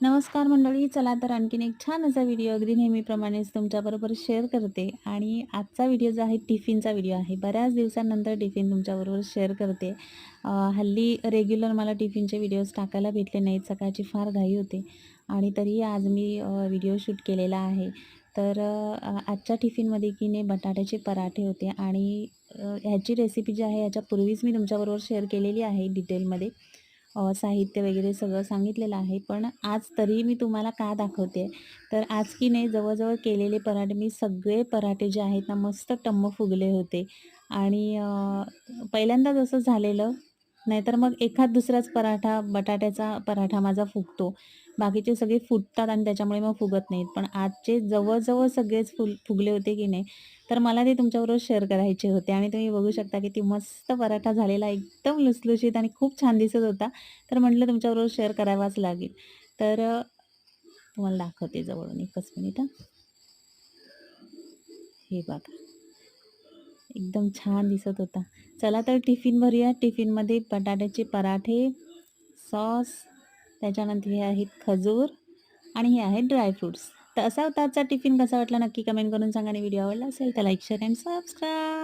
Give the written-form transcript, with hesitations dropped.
नमस्कार मंडळी. चला तर आणखीन एक छान असा व्हिडिओ अगदी नेहमीप्रमाणेच तुमच्याबरोबर शेअर करते आणि आजचा व्हिडिओ जो आहे टिफिनचा व्हिडिओ आहे. बऱ्याच दिवसांनंतर टिफिन तुमच्याबरोबर शेअर करते. हल्ली रेग्युलर मला टिफिनचे व्हिडिओज टाकायला भेटले नाहीत. सकाळची फार घाई होते आणि तरीही आज मी व्हिडिओ शूट केलेला आहे. तर आजच्या टिफिनमध्ये की नाही बटाट्याचे पराठे होते आणि ह्याची रेसिपी जी आहे याच्यापूर्वीच मी तुमच्याबरोबर शेअर केलेली आहे डिटेलमध्ये. साहित्य वगैरे सगळं सांगितलेलं आहे. पण आज तरीही मी तुम्हाला का दाखवते तर आज की नाही जवळ केलेले पराठे मी सगळे पराठे जे आहेत ना मस्त टम्म फुगले होते आणि पहिल्यांदाच असं झालेलं. नाहीतर मग एखाद दुसराच पराठा, बटाट्याचा पराठा माझा फुगतो. बाकीचे सगळे फुटतात आणि त्याच्यामुळे मग फुगत नाहीत. पण आजचे जवळ सगळेच फुगले होते की नाही, तर मला ते तुमच्याबरोबर शेअर करायचे होते आणि तुम्ही बघू शकता की ती मस्त पराठा झालेला एकदम लुसलुशीत आणि खूप छान दिसत होता. तर म्हटलं तुमच्याबरोबर शेअर करावाच लागेल. तर तुम्हाला दाखवते जवळून एकच मिनिट हां. हे बघा, एकदम छान दिसत होता. चला तर टिफिन भरूया. टिफिनमध्ये बटाट्याचे पराठे, सॉस, त्याच्यानंतर हे आहेत खजूर आणि हे आहेत ड्रायफ्रुट्स. तर असा होता आजचा टिफिन. कसा वाटला नक्की कमेंट करून सांगा आणि व्हिडिओ आवडला असेल तर लाईक, शेअर अँड सबस्क्राईब.